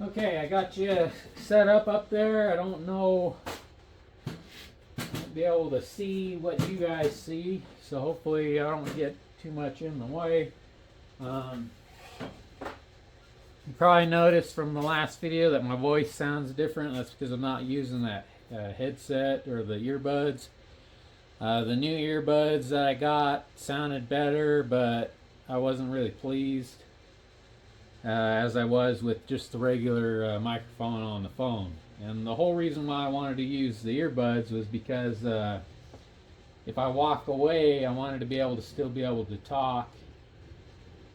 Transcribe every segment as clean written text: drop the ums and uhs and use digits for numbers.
Okay, I got you set up there. I don't know, I'll be able to see what you guys see, so hopefully I don't get too much in the way. You probably noticed from the last video that my voice sounds different. That's because I'm not using that headset or the earbuds. The new earbuds that I got sounded better, but I wasn't really pleased as I was with just the regular microphone on the phone. And the whole reason why I wanted to use the earbuds was because if I walk away, I wanted to be able to still be able to talk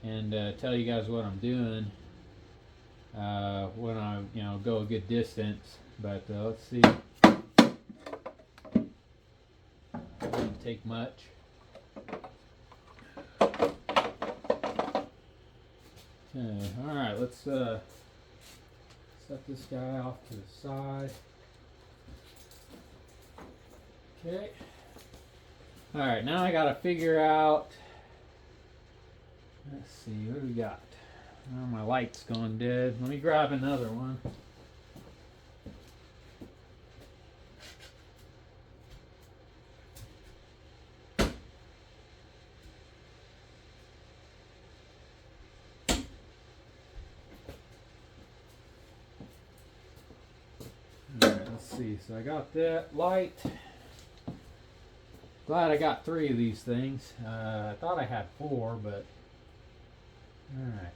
and tell you guys what I'm doing when I go a good distance. But let's see. Doesn't take much. Okay, all right, let's set this guy off to the side. Okay. All right, now I gotta figure out, let's see, what do we got? Oh, my light's going dead. Let me grab another one. Let's see, so I got that light. Glad I got 3 of these things. I thought I had 4, but alright.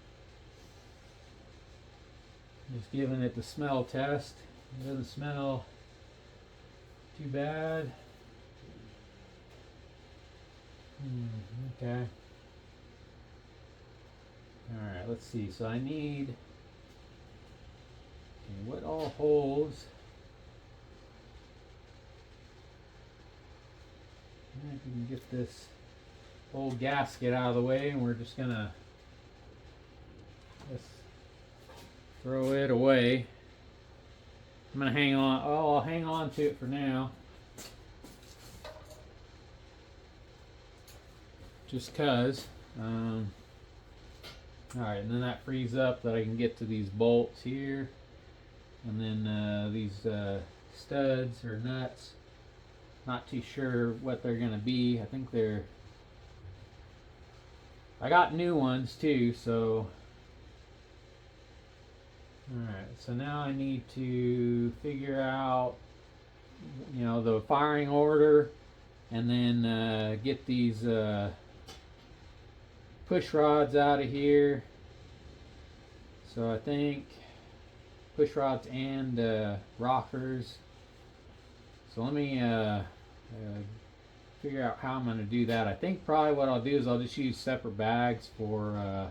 Just giving it the smell test. It doesn't smell too bad. Okay. Alright, let's see. So I need, what all holes. If we can get this old gasket out of the way, and we're just gonna just throw it away. I'm gonna hang on. Oh, I'll hang on to it for now, just cause. All right, and then that frees up that I can get to these bolts here, and then these studs or nuts. Not too sure what they're gonna be. I think I got new ones too, so. Alright, so now I need to figure out, the firing order, and then get these push rods out of here. So I think push rods and rockers. So let me figure out how I'm going to do that. I think probably what I'll do is I'll just use separate bags for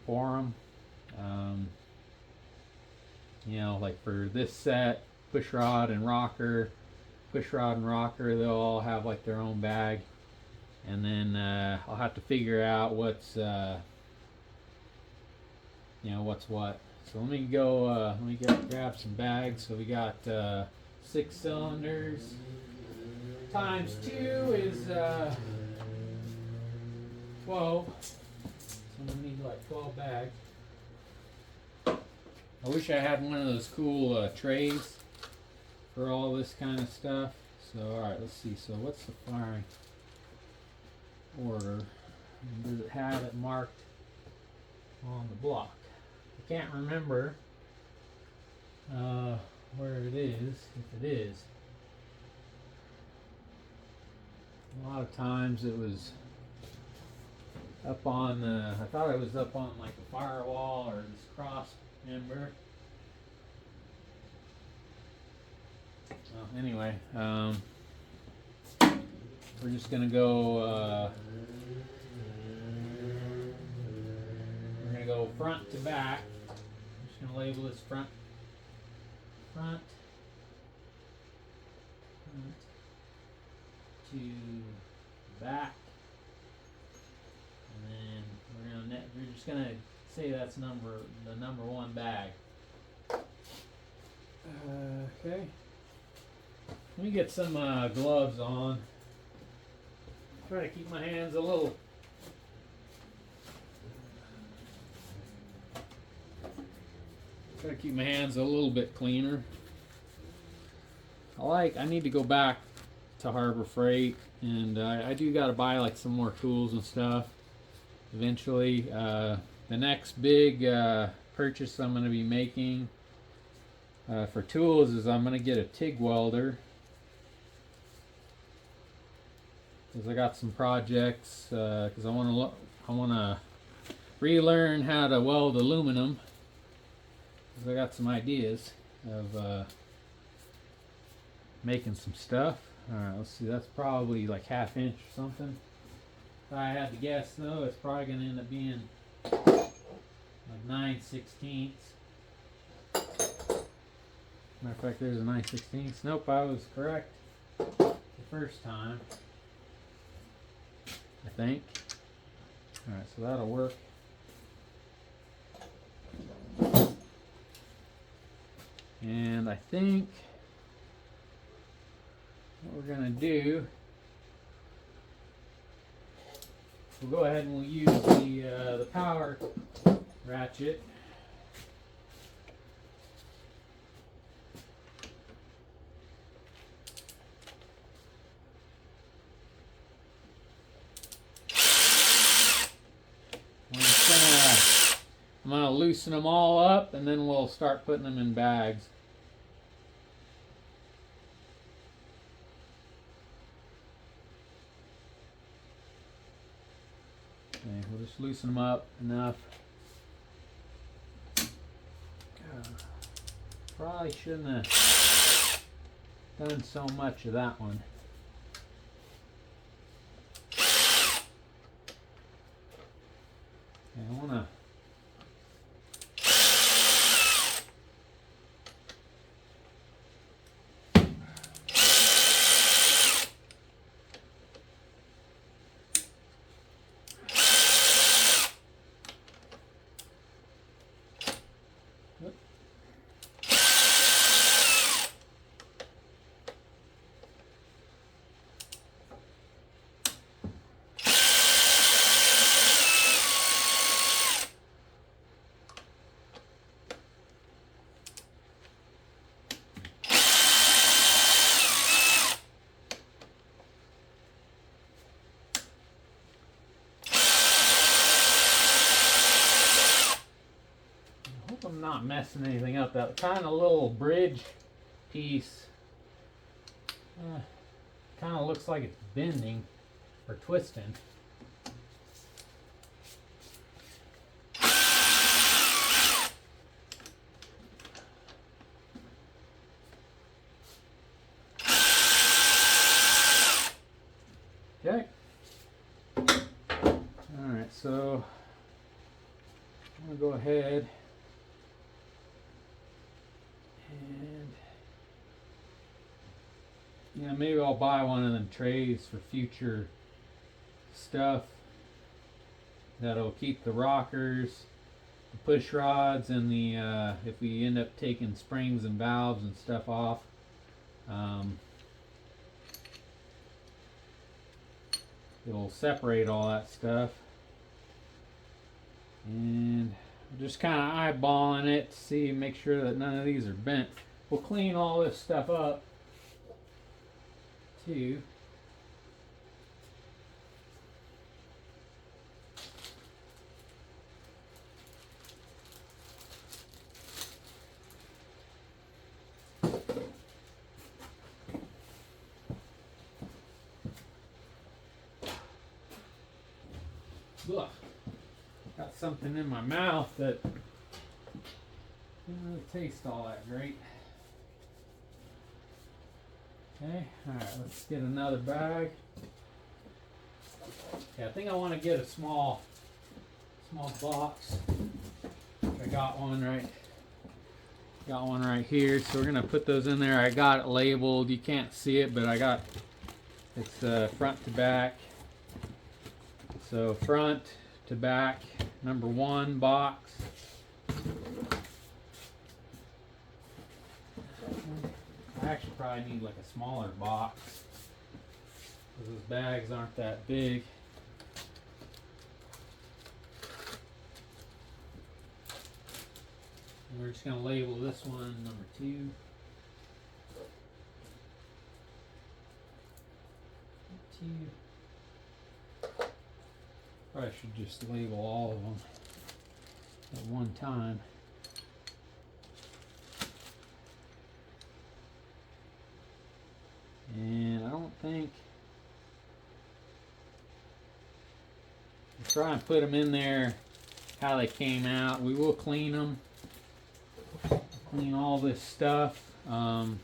them. Like for this set, push rod and rocker, they'll all have like their own bag. And then I'll have to figure out what's what's what. So let me go, grab some bags. So we got 6 cylinders times 2 is 12. So we need like 12 bags. I wish I had one of those cool trays for all this kind of stuff. So alright, let's see. So what's the firing order? And does it have it marked on the block? I can't remember where it is, if it is. A lot of times it was up on I thought it was up on like the firewall or this cross member. Well, anyway, we're just gonna go we're gonna go front to back. I'm just gonna label this front to back, and then we're just gonna say that's the number 1 bag. Okay. Let me get some gloves on. Try to keep my hands a little Try to keep my hands a little bit cleaner. I need to go back to Harbor Freight, and I do got to buy like some more tools and stuff eventually. The next big purchase I'm going to be making for tools is I'm going to get a TIG welder, because I got some projects, because I want to relearn how to weld aluminum, because I got some ideas of making some stuff. Alright, let's see, that's probably like 1/2 inch or something. If I had to guess though, it's probably going to end up being like 9/16. Matter of fact, there's a 9/16. Nope, I was correct the first time, I think. Alright, so that'll work. And I think what we're gonna do, we'll go ahead and we'll use the power ratchet. I'm gonna loosen them all up, and then we'll start putting them in bags. Okay, we'll just loosen them up enough. Probably shouldn't have done so much of that one. Okay, I wanna I'm not messing anything up. That kind of little bridge piece kind of looks like it's bending or twisting. Okay. Alright, so I'm going to go ahead and, you know, maybe I'll buy one of them trays for future stuff that'll keep the rockers, the push rods, and the if we end up taking springs and valves and stuff off, it'll separate all that stuff. And just kind of eyeballing it to see, make sure that none of these are bent. We'll clean all this stuff up too. Ugh. Got something in my mouth that didn't really taste all that great. Okay, alright, let's get another bag. Yeah, I think I want to get a small box. I got one right here, so we're gonna put those in there. I got it labeled, you can't see it, but it's front to back. So front to back, number 1 box. I actually probably need like a smaller box, because those bags aren't that big. And we're just going to label this one number 2. Probably should just label all of them at one time. And I don't think, try and put them in there how they came out. We will clean them, clean all this stuff. Okay.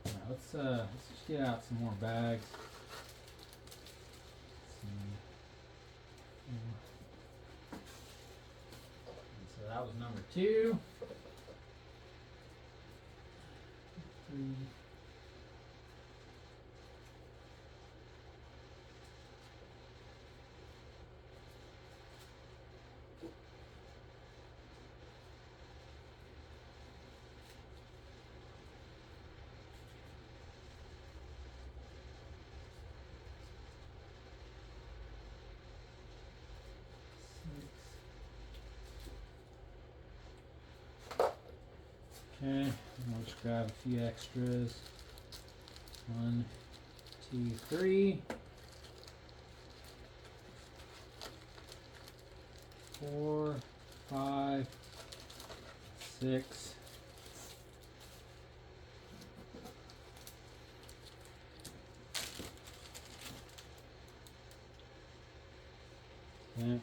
Now let's just get out some more bags. So that was number 2. 3. Okay, we'll just grab a few extras. 1, 2, 3, 4, 5, 6. Okay.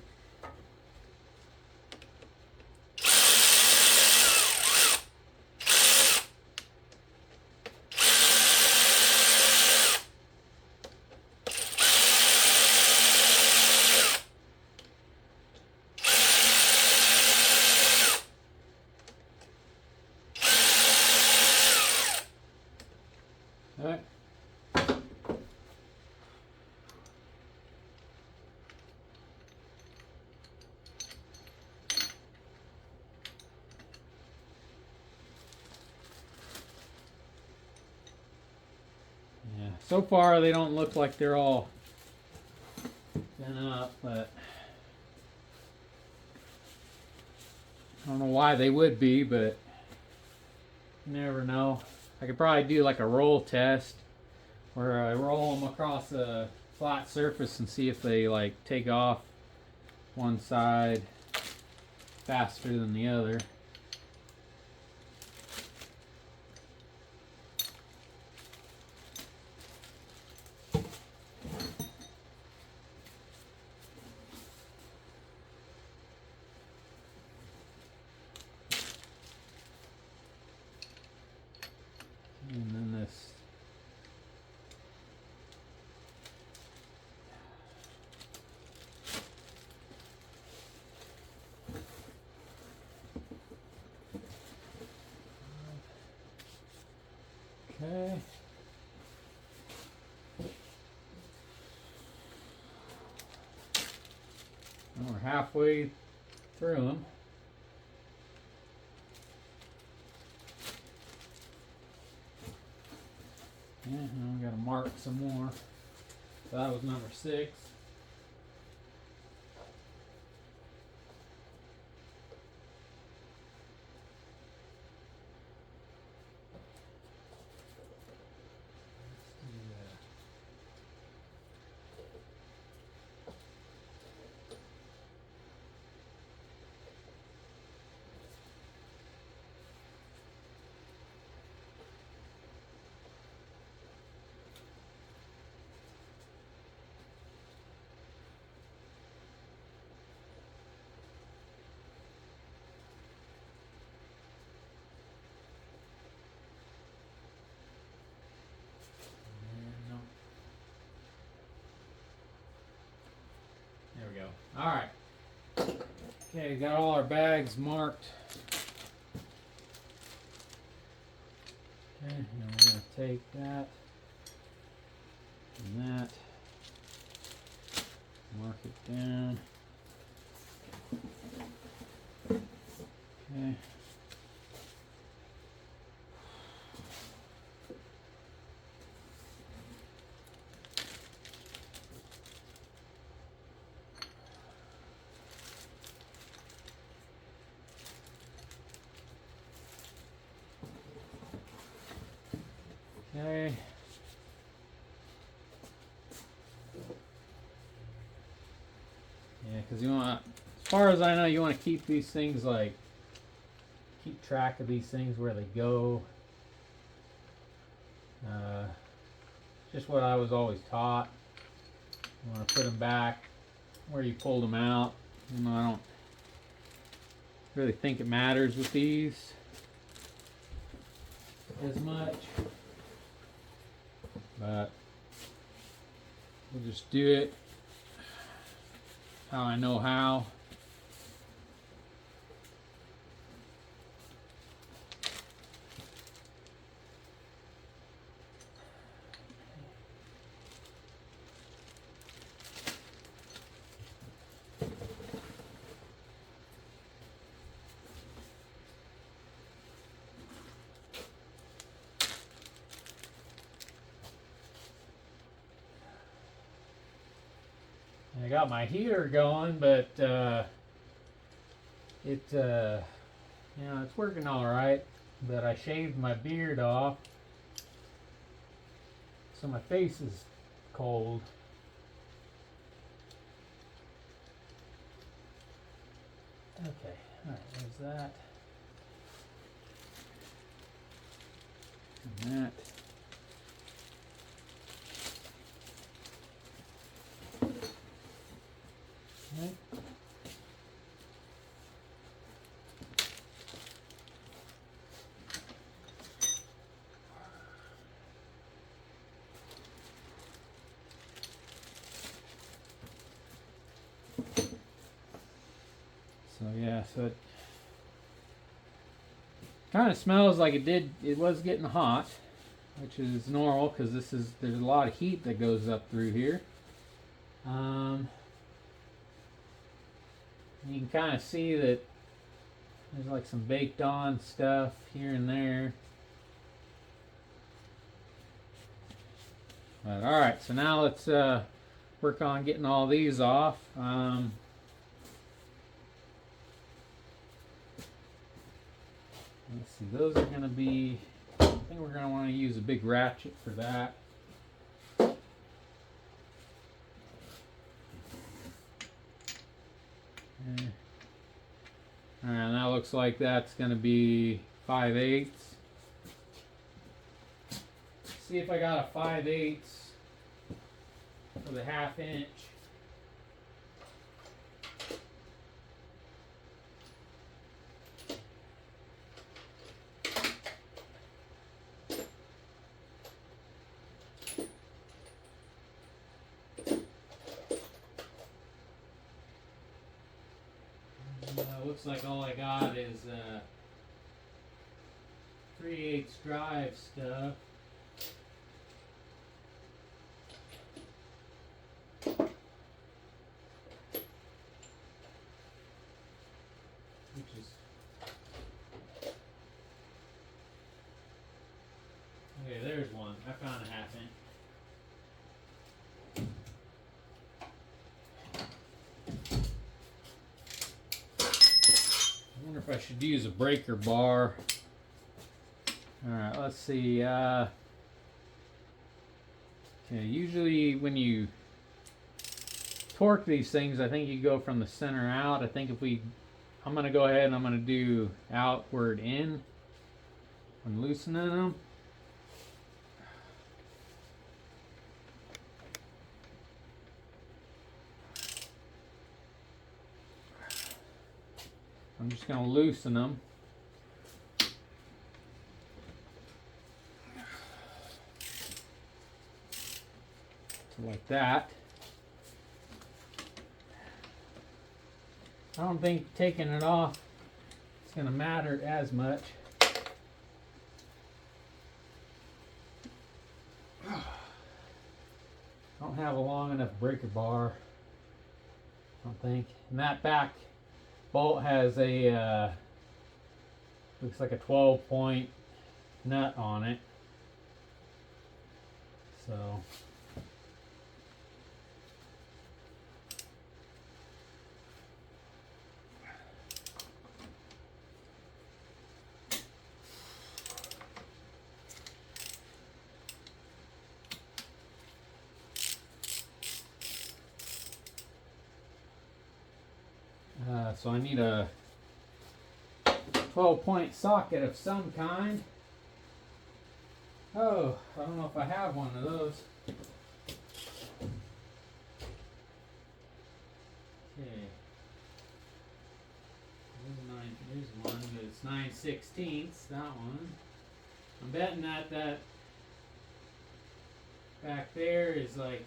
Alright. Yeah, so far they don't look like they're all bent up, but I don't know why they would be, but you never know. I could probably do like a roll test where I roll them across a flat surface and see if they like take off one side faster than the other. And then this. Okay. And we're halfway through them. Yeah, now we gotta mark some more. So that was number 6. There we go. All right. Okay, got all our bags marked. Okay, now we're going to take that and that, mark it down. Okay. Okay. Yeah, because you want, as far as I know, you want to keep these things like, keep track of these things where they go. Just what I was always taught. You want to put them back where you pulled them out. You know, I don't really think it matters with these as much, but we'll just do it how I know how. I got my heater going, but it's working all right. But I shaved my beard off, so my face is cold. Okay, all right, there's that. And that. Okay. So yeah, so it kind of smells like it was getting hot, which is normal because there's a lot of heat that goes up through here. You can kind of see that there's like some baked on stuff here and there. But alright, so now let's work on getting all these off. Let's see, those are going to be, I think we're going to want to use a big ratchet for that. Alright, that looks like that's going to be 5/8. See if I got a 5/8 for the 1/2 inch. Looks like all I got is 3/8 drive stuff. Which is okay, there's one. I found a 1/2 inch. I wonder if I should use a breaker bar. Alright, let's see. Okay, usually when you torque these things, I think you go from the center out. I think I'm going to go ahead and I'm going to do outward in when loosening them. I'm just going to loosen them. So like that. I don't think taking it off is going to matter as much. I don't have a long enough breaker bar, I don't think. And that back bolt has a looks like a 12-point nut on it, so So I need a 12-point socket of some kind. Oh, I don't know if I have one of those. Okay. There's one, but it's 9/16, that one. I'm betting that back there is like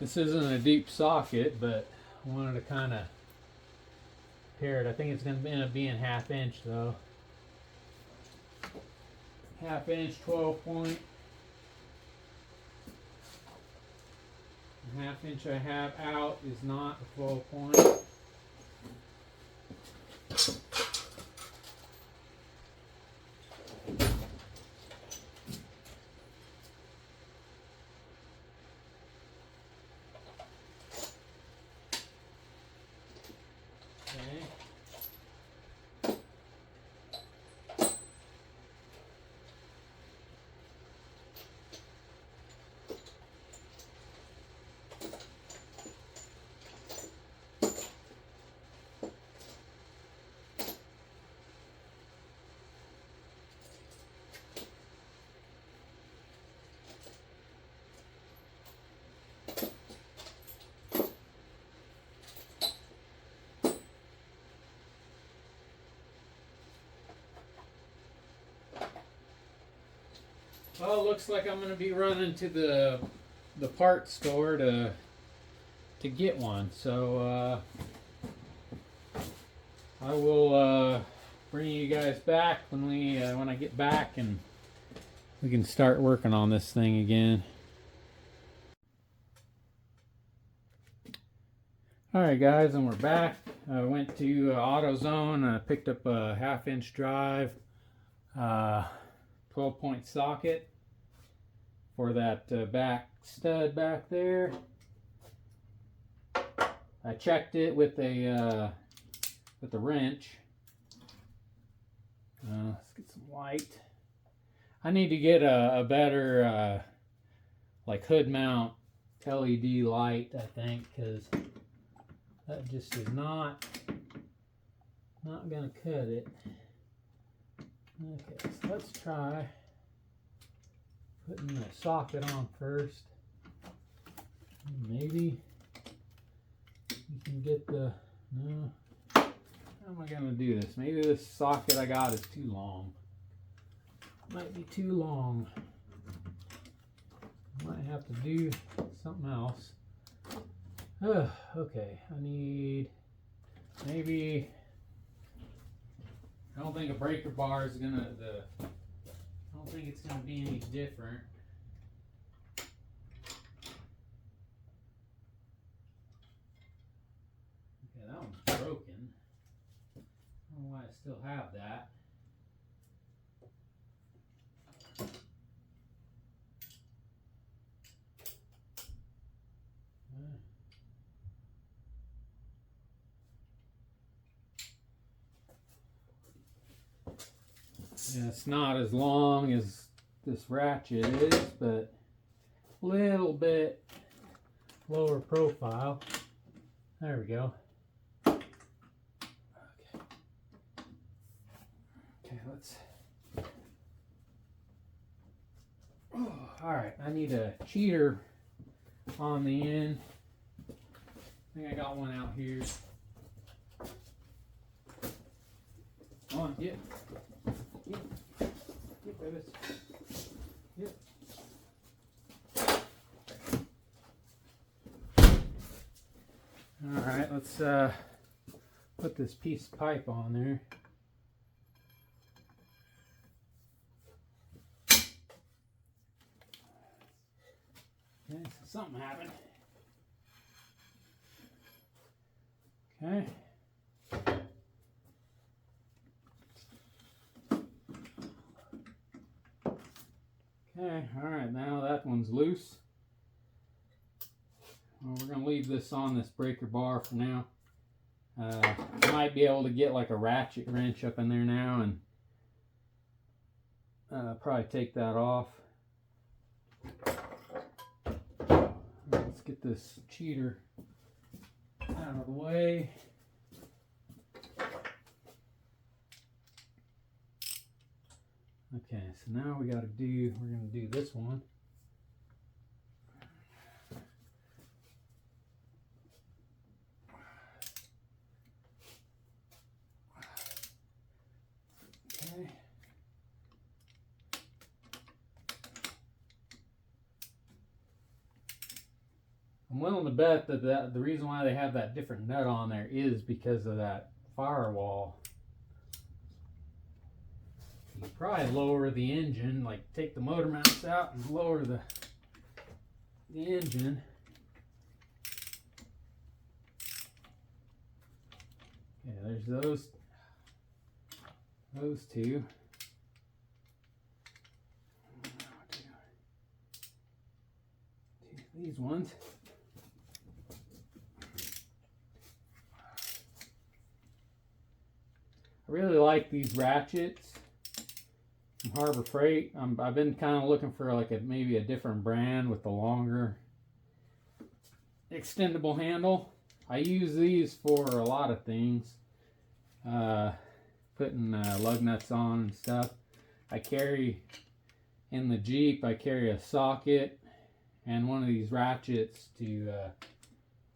this isn't a deep socket, but I wanted to kind of pair it. I think it's going to end up being 1/2 inch though. 1/2 inch 12-point. 1/2 inch I have out is not a 12-point. Well, it looks like I'm going to be running to the parts store to get one. So I will bring you guys back when I get back and we can start working on this thing again. Alright guys, and we're back. I went to AutoZone, picked up a 1/2 inch drive, 12-point socket for that back stud back there. I checked it with a wrench. Let's get some light. I need to get a better like hood mount LED light, I think, because that just is not gonna cut it. Okay, so let's try putting the socket on first. Maybe you can get the, no. How am I gonna do this? Maybe this socket I got is too long. Might be too long. Might have to do something else. Okay, I need maybe, I don't think a breaker bar is gonna, I don't think it's gonna be any different. Okay, that one's broken. I don't know why I still have that. Yeah, it's not as long as this ratchet is, but a little bit lower profile. There we go. Okay, let's. Oh, all right, I need a cheater on the end. I think I got one out here. Come on, get. Get, babies. Get. All right, let's put this piece of pipe on there. Okay, so something happened. Okay. Okay, all right, now that one's loose. Well, we're gonna leave this on this breaker bar for now. Might be able to get like a ratchet wrench up in there now and probably take that off. Let's get this cheater out of the way. Okay, so now we're gonna do this one. Okay. I'm willing to bet that the reason why they have that different nut on there is because of that firewall. You probably lower the engine, like take the motor mounts out and lower the engine. Yeah, there's those two. These ones. I really like these ratchets from Harbor Freight. I've been kind of looking for like maybe a different brand with the longer extendable handle. I use these for a lot of things, putting lug nuts on and stuff. I carry in the Jeep, I carry a socket and one of these ratchets to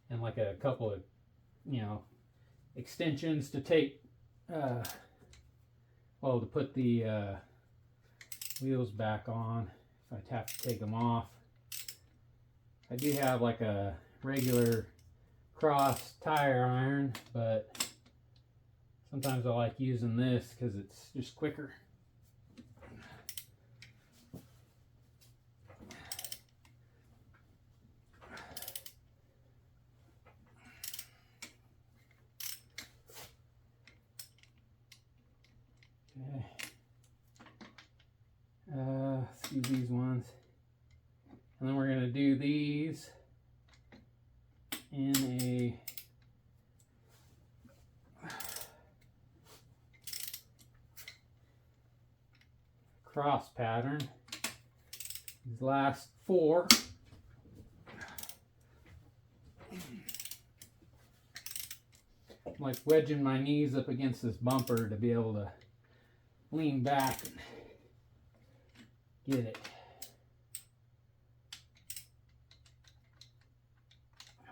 and like a couple of, you know, extensions to take well, to put the wheels back on if I have to take them off. I do have like a regular cross tire iron, but sometimes I like using this because it's just quicker. Okay. Let's do these ones. And then we're going to do these in a cross pattern. These last four. I'm like wedging my knees up against this bumper to be able to lean back and get it.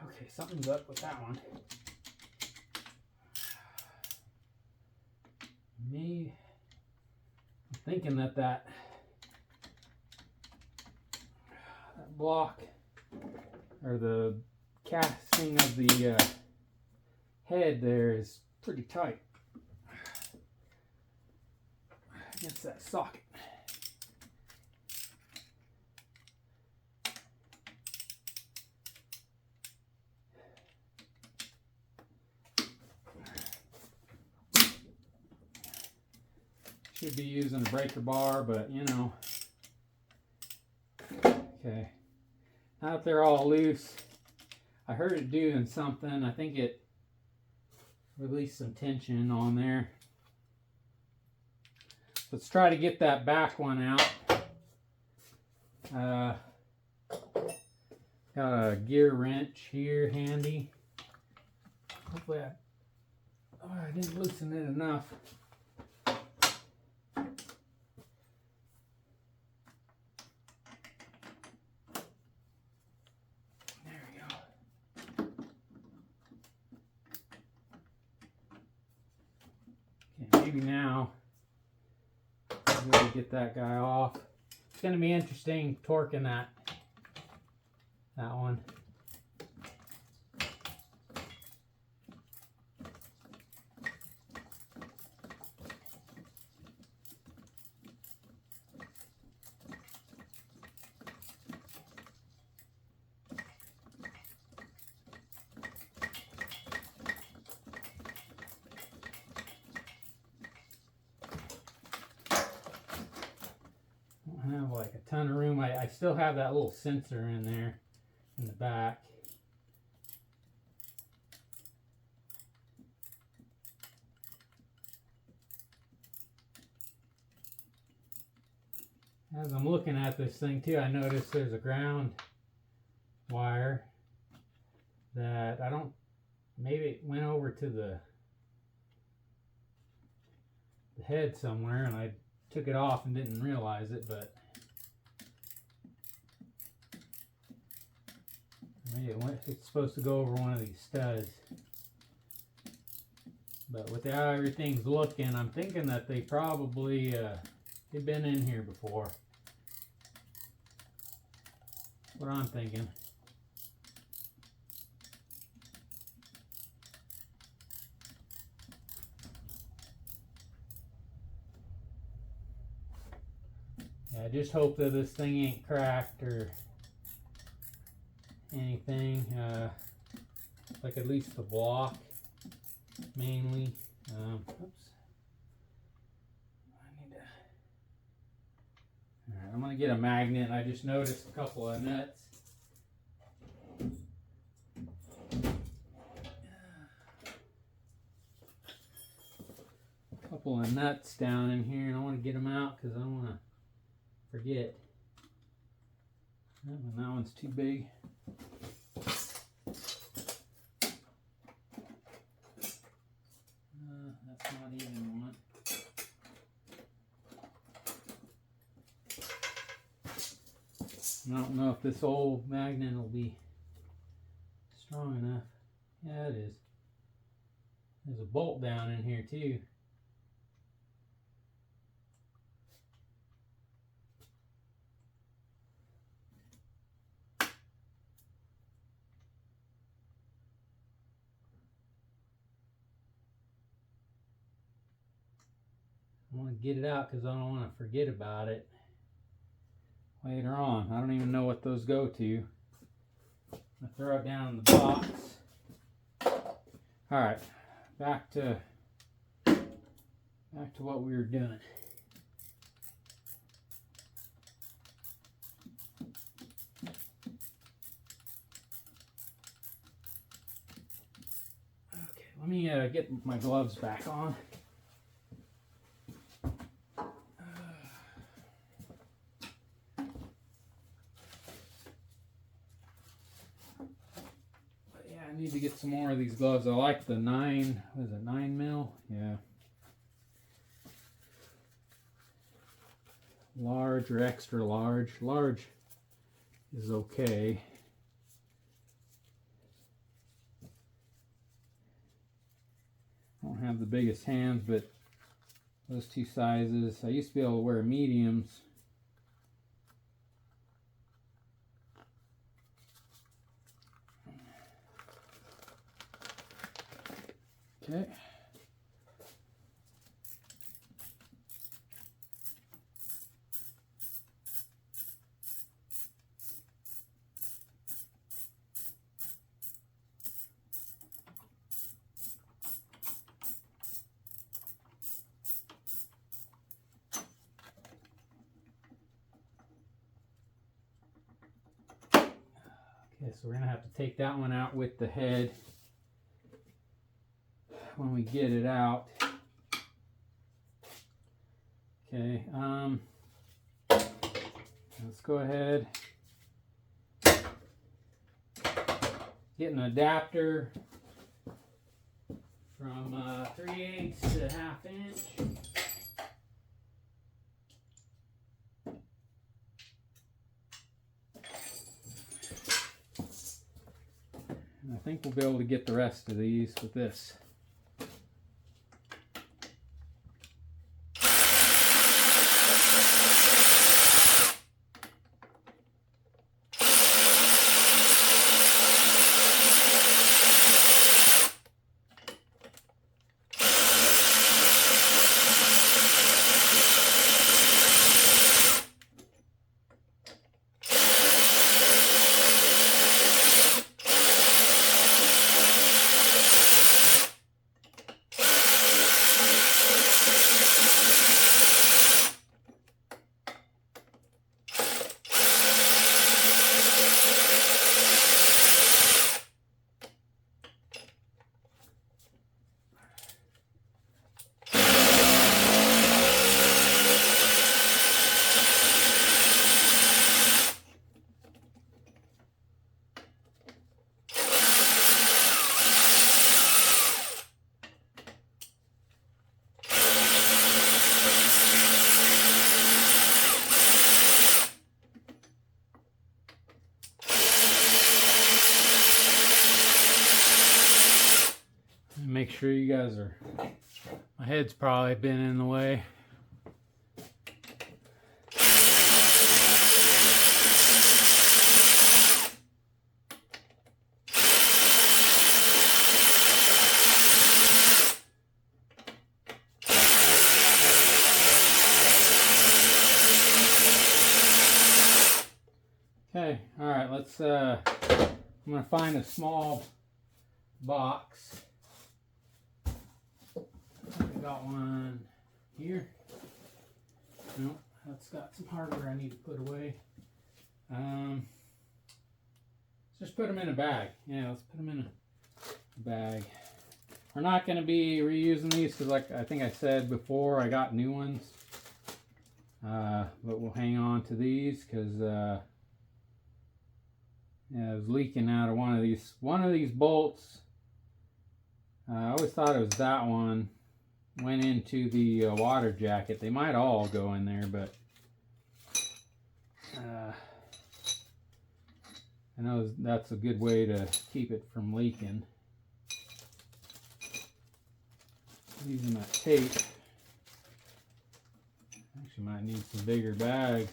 Okay, something's up with that one. Me, I'm thinking that block or the casting of the head there is pretty tight against that socket. Should be using a breaker bar, but you know. Okay. Now that they're all loose, I heard it doing something. I think it released some tension on there. Let's try to get that back one out. Got a gear wrench here handy. Hopefully I didn't loosen it enough. Maybe now I'm going to get that guy off. It's going to be interesting torquing that one. don't have like a ton of room. I still have that little sensor in there in the back. As I'm looking at this thing too, I noticed there's a ground wire that maybe it went over to the head somewhere and I took it off and didn't realize it, but maybe it's supposed to go over one of these studs. But with how everything's looking, I'm thinking that they probably they've been in here before. What I'm thinking. Yeah, I just hope that this thing ain't cracked or anything. Like at least the block, mainly. Oops. Alright, I'm going to get a magnet. I just noticed a couple of nuts. A couple of nuts down in here, and I want to get them out because I don't want to forget. That one's too big. That's not even one. I don't know if this old magnet will be strong enough. Yeah, it is. There's a bolt down in here too. I want to get it out because I don't want to forget about it later on. I don't even know what those go to. I throw it down in the box. All right, back to what we were doing. Okay, let me get my gloves back on. I need to get some more of these gloves. I like the 9 mil? Yeah. Large or extra large. Large is okay. I don't have the biggest hands, but those two sizes. I used to be able to wear mediums. Okay. Okay, so we're gonna have to take that one out with the head when we get it out. Okay, let's go ahead, get an adapter from 3/8 to 1/2 inch. And I think we'll be able to get the rest of these with this. sure you guys are, my head's probably been in the way. Okay, all right, let's, I'm gonna find a small box. I got one here. Nope, that's got some hardware I need to put away. Let's just put them in a bag. Yeah, let's put them in a bag. We're not gonna be reusing these because, like I think I said before, I got new ones. But we'll hang on to these because yeah, it was leaking out of one of these bolts. I always thought it was that one. Went into the water jacket. They might all go in there, but I know that's a good way to keep it from leaking. Using that tape. Actually might need some bigger bags.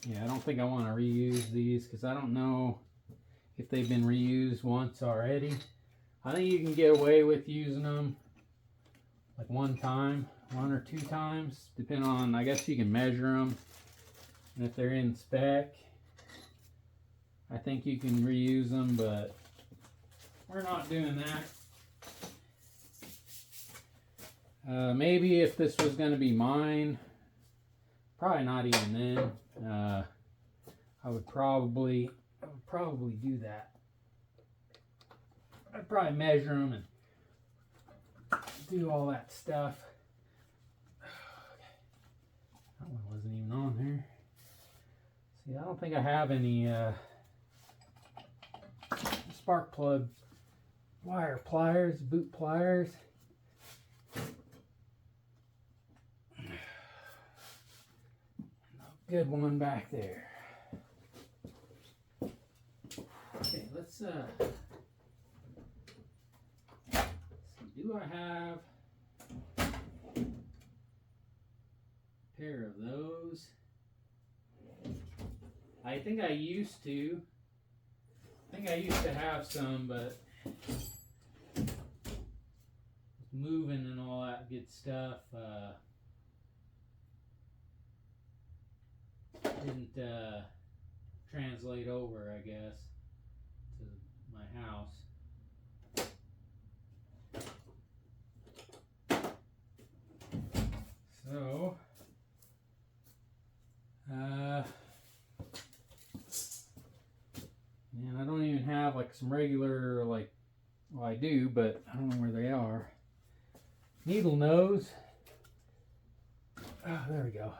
Yeah, I don't think I want to reuse these because I don't know if they've been reused once already. I think you can get away with using them like one or two times, depending on, I guess you can measure them. And if they're in spec, I think you can reuse them, but we're not doing that. Maybe if this was going to be mine, probably not even then. I would probably do that. I'd probably measure them and do all that stuff. That one wasn't even on there. See, I don't think I have any spark plug wire pliers, boot pliers. Good one back there. Okay, let's see, do I have a pair of those? I think I used to. I think I used to have some, but moving and all that good stuff, didn't translate over, I guess, to my house. So, man, I don't even have like some regular, like, well, I do, but I don't know where they are. Needle nose. Oh, there we go.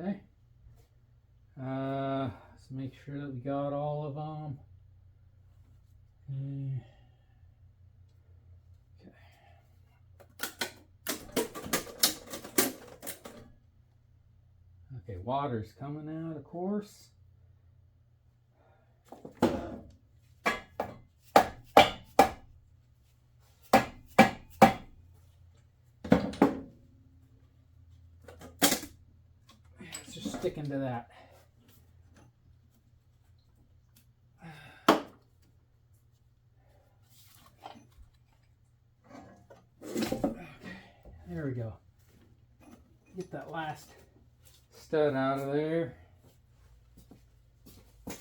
Okay. Let's make sure that we got all of them. Okay, water's coming out, of course. It's just sticking to that. Okay, there we go. Get that last stud out of there. Okay.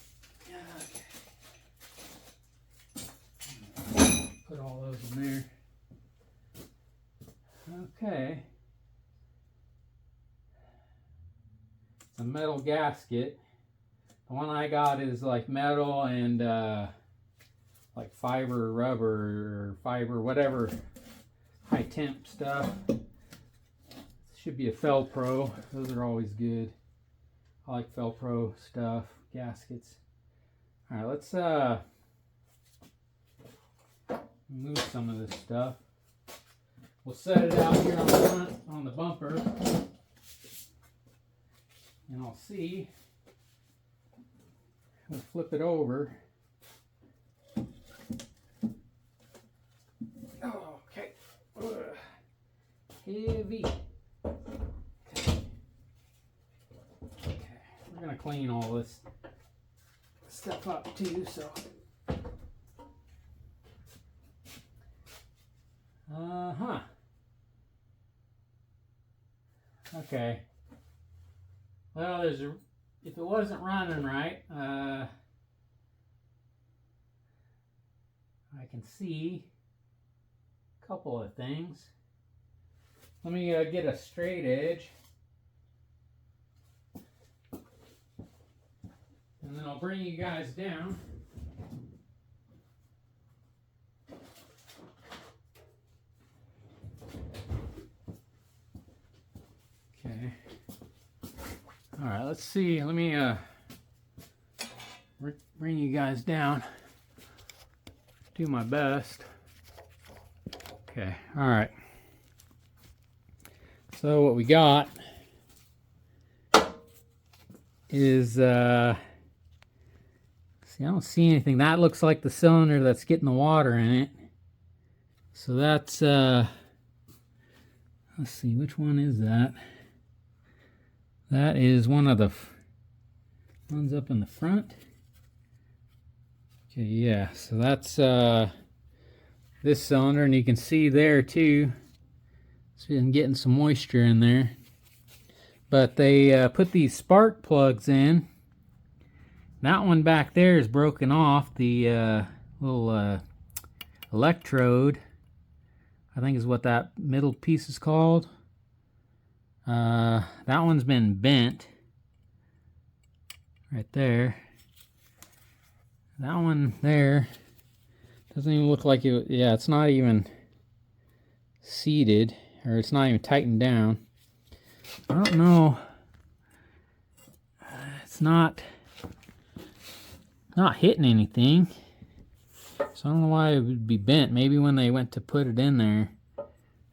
Put all those in there. Okay. It's a metal gasket. The one I got is like metal and like fiber rubber or fiber, whatever, high temp stuff. Should be a Felpro. Those are always good. I like Felpro stuff, gaskets. All right, let's move some of this stuff. We'll set it out here on the front, on the bumper, and I'll see we'll flip it over. Oh, okay. Heavy. Okay. We're gonna clean all this stuff up too, so. Okay. Well, if it wasn't running right, I can see a couple of things. Let me get a straight edge. And then I'll bring you guys down. Okay. All right, let's see. Let me bring you guys down. Do my best. Okay, all right. So what we got is, see, I don't see anything. That looks like the cylinder that's getting the water in it. So that's, let's see, which one is that? That is one of the ones up in the front. Okay, yeah, so that's this cylinder, and you can see there too, it's been getting some moisture in there. But they put these spark plugs in. That one back there is broken off. The little electrode, I think is what that middle piece is called. That one's been bent right there. That one there doesn't even look like it. Yeah, it's not even seated, or it's not even tightened down. I don't know. It's not hitting anything. So I don't know why it would be bent. Maybe when they went to put it in there,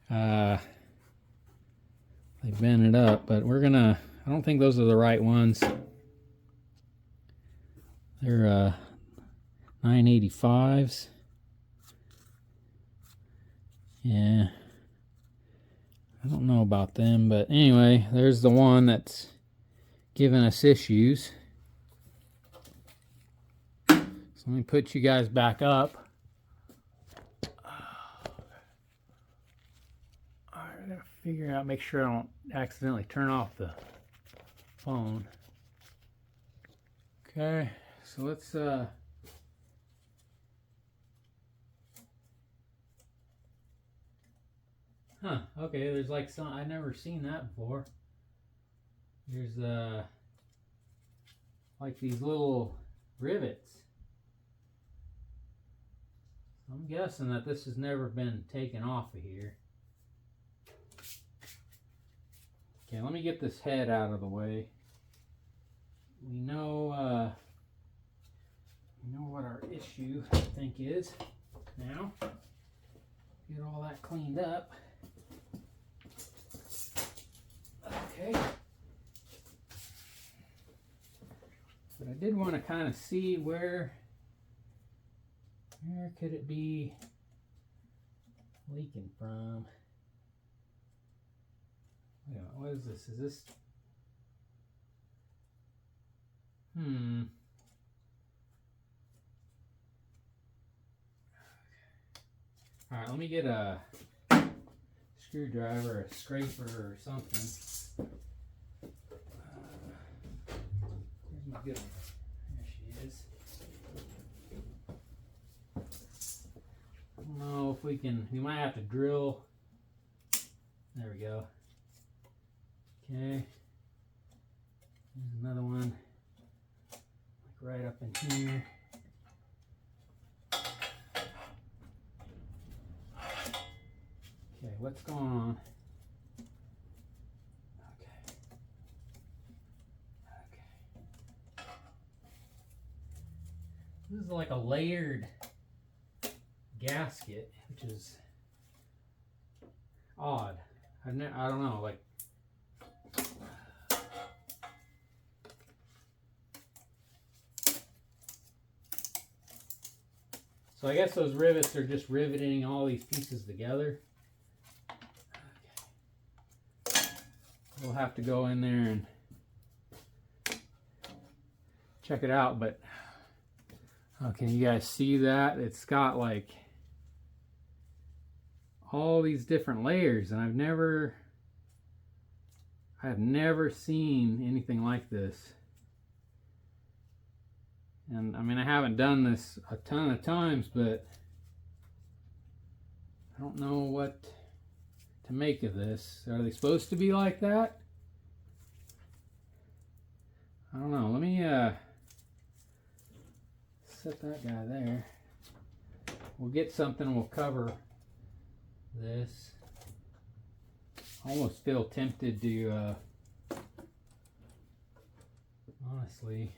they bent it up. But we're gonna, I don't think those are the right ones. They're 985s. Yeah. I don't know about them, but anyway, there's the one that's giving us issues. So let me put you guys back up. Alright, I gotta figure out, make sure I don't accidentally turn off the phone. Okay, so let's okay, there's like some, I've never seen that before. There's like these little rivets. I'm guessing that this has never been taken off of here. Okay, let me get this head out of the way. We know what our issue, I think, is now. Get all that cleaned up. Okay. But I did want to kind of see where could it be leaking from. Yeah, what is this? Is this? All right, let me get a screwdriver, a scraper, or something. Here's my good one. There she is. I don't know if we can, we might have to drill. There we go. Okay. There's another one, like right up in here. Okay, what's going on? Okay. This is like a layered gasket, which is odd. I don't know, like, So I guess those rivets are just riveting all these pieces together. Okay. We'll have to go in there and check it out, but okay, you guys see that? It's got like all these different layers, and I've never seen anything like this. And I mean, I haven't done this a ton of times, but I don't know what to make of this. Are they supposed to be like that? I don't know. Let me set that guy there. We'll get something, we'll cover this. I almost feel tempted to honestly,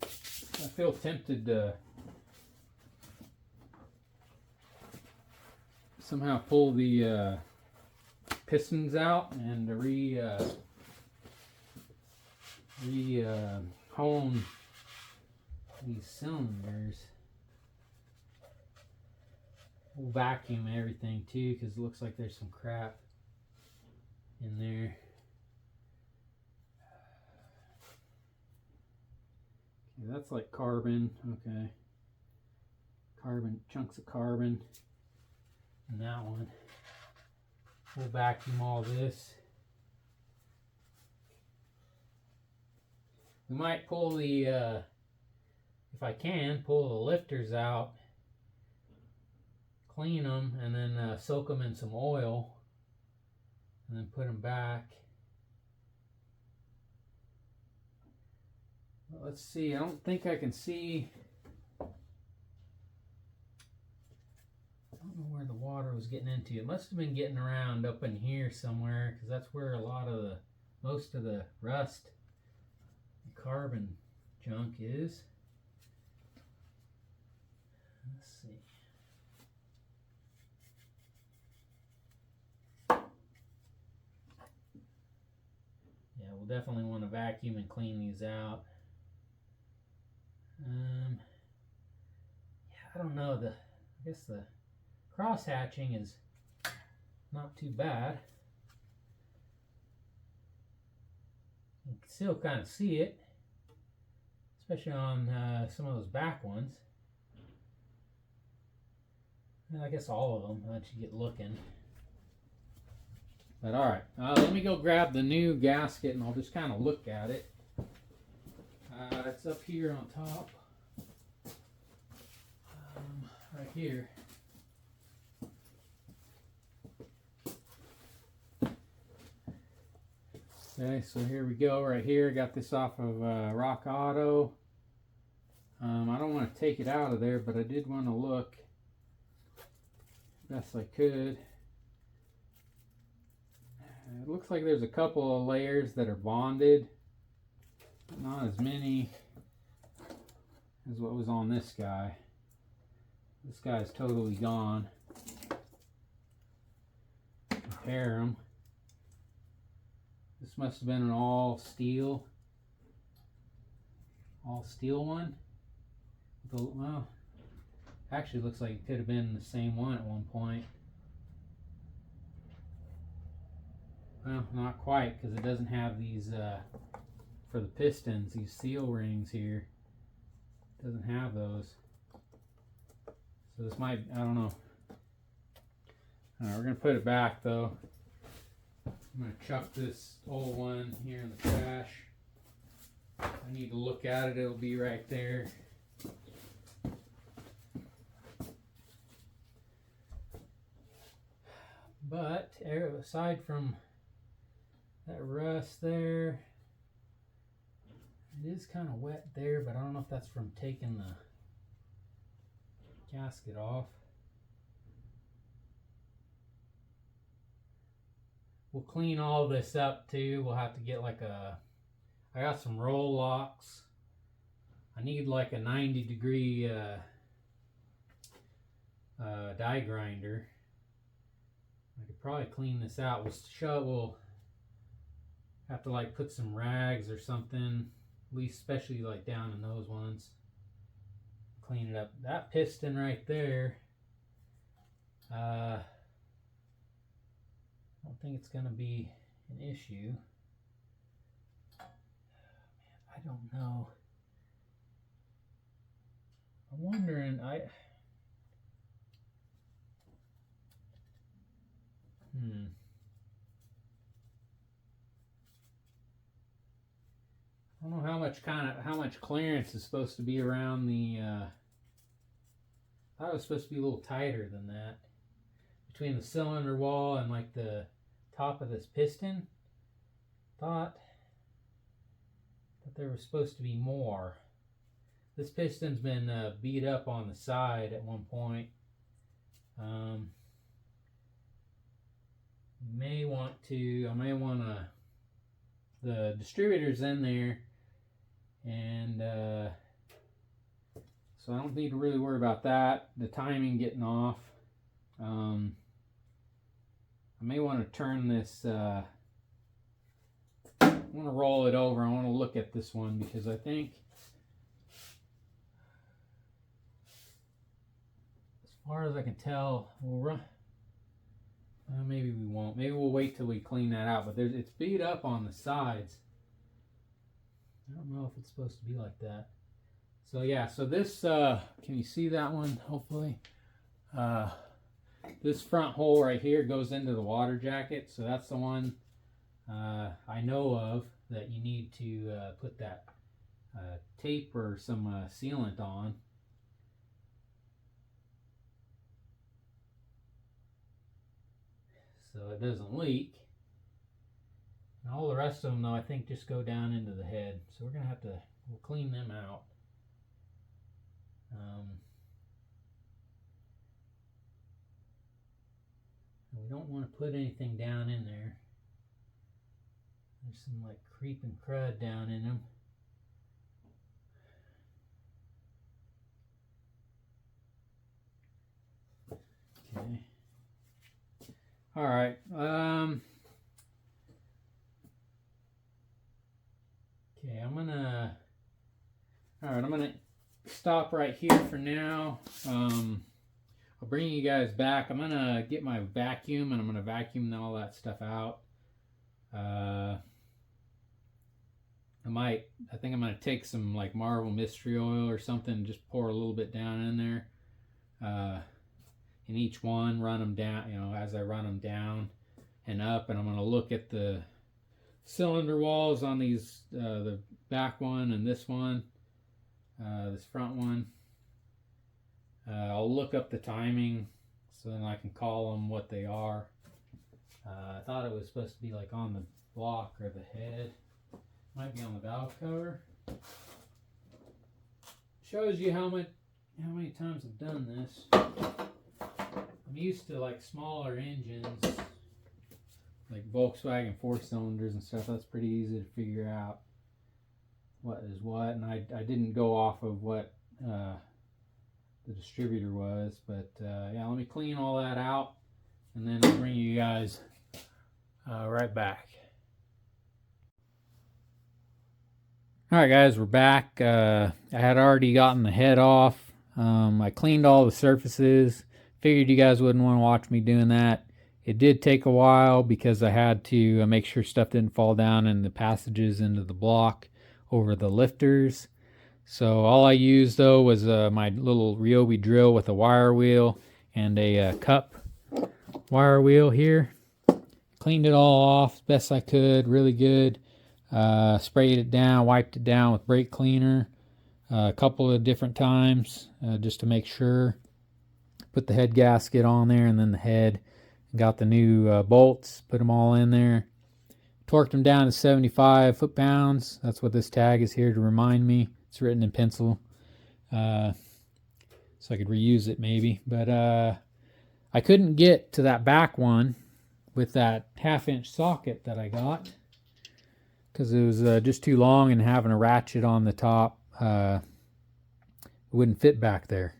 I feel tempted to somehow pull the pistons out and to hone these cylinders. We'll vacuum everything too, because it looks like there's some crap in there. Okay, that's like carbon. Okay, carbon, chunks of carbon in that one. We'll vacuum all this. We might pull the if I can, pull the lifters out, clean them, and then soak them in some oil, and then put them back. Well, let's see, I don't think I can see. I don't know where the water was getting into. It must have been getting around up in here somewhere, because that's where a lot of the, most of the rust, carbon junk is. Let's see. Yeah, we'll definitely want to vacuum and clean these out. Yeah, I don't know. I guess the cross hatching is not too bad. You can still kind of see it, especially on some of those back ones. I guess all of them, once you get looking. But all right, let me go grab the new gasket and I'll just kind of look at it. It's up here on top, right here. Okay, so here we go right here. Got this off of Rock Auto. I don't want to take it out of there, but I did want to look best I could. It looks like there's a couple of layers that are bonded, but not as many as what was on this guy. This guy's totally gone. Compare them. This must have been an all steel one. Well, actually looks like it could have been the same one at one point. Well, not quite, because it doesn't have these for the pistons, these seal rings here. It doesn't have those. So this might, I don't know. All right, we're gonna put it back though. I'm gonna chuck this old one here in the trash. I need to look at it, it'll be right there. But aside from that rust there, it is kind of wet there, but I don't know if that's from taking the gasket off. We'll clean all this up too. We'll have to get like I got some roll locks. I need like a 90-degree die grinder. I could probably clean this out. We'll have to like put some rags or something, at least especially like down in those ones. clean it up. That piston right there, I don't think it's going to be an issue. I don't know. I'm wondering, I don't know how much clearance is supposed to be around the I thought it was supposed to be a little tighter than that. Between the cylinder wall and like the top of this piston. Thought that there was supposed to be more. This piston's been beat up on the side at one point. I may want to, the distributor's in there, and so I don't need to really worry about that. The timing getting off. I may want to turn this, I want to roll it over. I want to look at this one because I think, as far as I can tell, we'll run. Maybe we won't. Maybe we'll wait till we clean that out. But it's beat up on the sides. I don't know if it's supposed to be like that. So yeah, so this, can you see that one, hopefully? This front hole right here goes into the water jacket. So that's the one I know of that you need to put that tape or some sealant on. So it doesn't leak. And all the rest of them, though, I think just go down into the head. So we're going to have to, we'll clean them out. We don't want to put anything down in there. There's some like creeping crud down in them. Okay. All right. Okay, I'm gonna stop right here for now. I'll bring you guys back. I'm gonna get my vacuum and I'm gonna vacuum all that stuff out. I think I'm gonna take some like Marvel Mystery Oil or something and just pour a little bit down in there. In each one, run them down, you know, as I run them down and up, and I'm gonna look at the cylinder walls on these, the back one and this one, this front one. I'll look up the timing so then I can call them what they are. I thought it was supposed to be like on the block or the head. Might be on the valve cover. Shows you how many times I've done this. I'm used to like smaller engines, like Volkswagen 4-cylinders and stuff. That's pretty easy to figure out what is what, and I didn't go off of what the distributor was, but yeah, let me clean all that out and then I'll bring you guys right back. Alright guys, we're back. I had already gotten the head off. I cleaned all the surfaces. Figured you guys wouldn't want to watch me doing that. It did take a while because I had to make sure stuff didn't fall down in the passages into the block over the lifters. So all I used though was my little Ryobi drill with a wire wheel and a cup wire wheel here. Cleaned it all off best I could, really good. Sprayed it down, wiped it down with brake cleaner a couple of different times just to make sure. Put the head gasket on there and then the head. Got the new bolts, put them all in there. Torqued them down to 75 foot-pounds. That's what this tag is here to remind me. It's written in pencil. So I could reuse it maybe. But I couldn't get to that back one with that 1/2-inch socket that I got, because it was just too long, and having a ratchet on the top it wouldn't fit back there.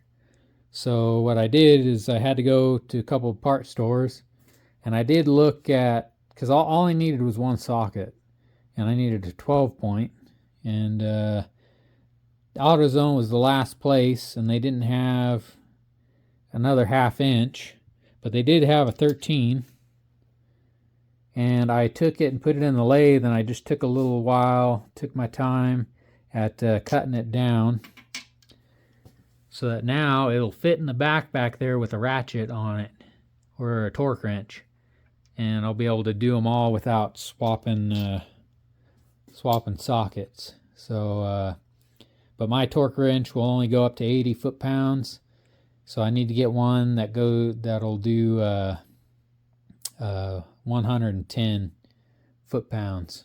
So what I did is I had to go to a couple of part stores, and I did look at, because all I needed was one socket, and I needed a 12 point, and AutoZone was the last place, and they didn't have another 1/2 inch, but they did have a 13. And I took it and put it in the lathe, and I just took a little while, took my time at cutting it down, so that now it'll fit in the back there with a ratchet on it, or a torque wrench, and I'll be able to do them all without swapping sockets. So but my torque wrench will only go up to 80 foot-pounds, so I need to get one that'll do 110 foot-pounds.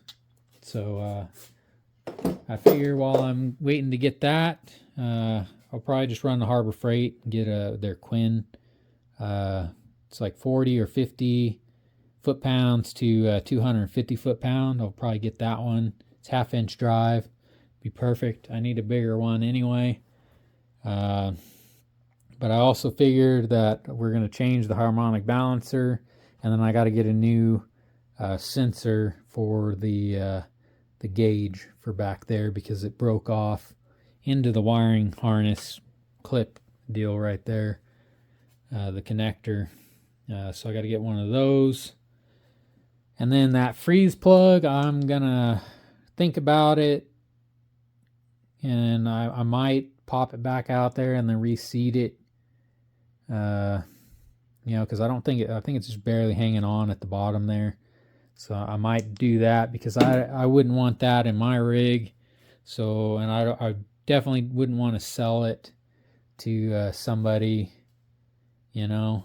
So I figure while I'm waiting to get that, I'll probably just run to Harbor Freight and get their Quinn. It's like 40 or 50 foot-pounds to 250 foot-pound. I'll probably get that one. It's 1/2 inch drive. Be perfect. I need a bigger one anyway. But I also figured that we're going to change the harmonic balancer, and then I got to get a new sensor for the gauge for back there, because it broke off into the wiring harness clip deal right there, the connector. So I got to get one of those. And then that freeze plug, I'm gonna think about it, and I might pop it back out there and then reseat it. Because I think it's just barely hanging on at the bottom there. So I might do that, because I wouldn't want that in my rig. So, and I definitely wouldn't want to sell it to somebody. I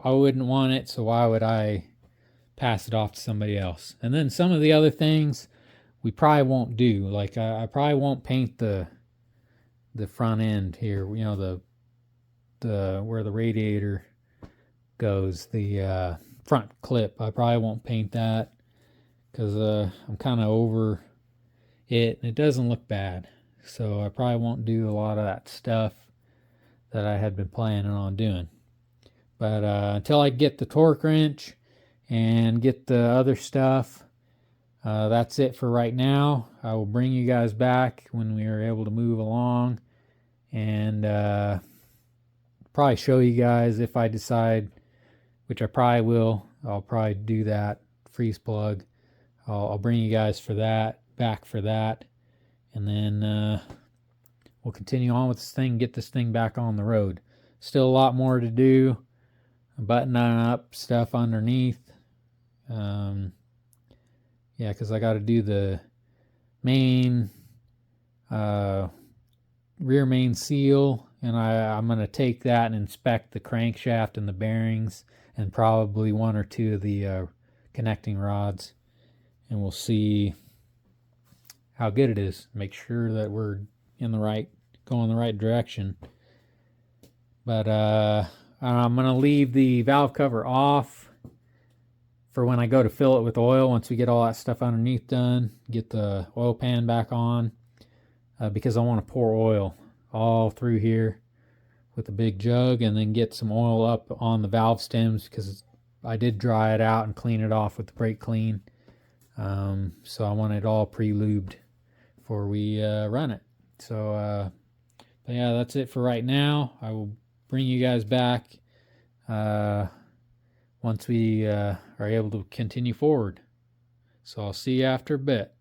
wouldn't want it, so why would I pass it off to somebody else? And then some of the other things we probably won't do. Like I probably won't paint the front end here. The where the radiator goes, the front clip. I probably won't paint that, because I'm kind of over it, and it doesn't look bad. So I probably won't do a lot of that stuff that I had been planning on doing. But until I get the torque wrench and get the other stuff, that's it for right now. I will bring you guys back when we are able to move along, and probably show you guys if I decide, which I probably will. I'll probably do that freeze plug. I'll bring you guys back for that, and then we'll continue on with this thing, get this thing back on the road. Still a lot more to do, buttoning up stuff underneath. Because I got to do the main rear main seal, and I'm going to take that and inspect the crankshaft and the bearings, and probably one or two of the connecting rods, and we'll see how good it is. Make sure that we're going the right direction. But I'm going to leave the valve cover off for when I go to fill it with oil. Once we get all that stuff underneath done, get the oil pan back on, because I want to pour oil all through here with a big jug, and then get some oil up on the valve stems, because I did dry it out and clean it off with the brake clean. So I want it all pre-lubed before we run it. So but yeah, that's it for right now. I will bring you guys back once we are able to continue forward. So I'll see you after a bit.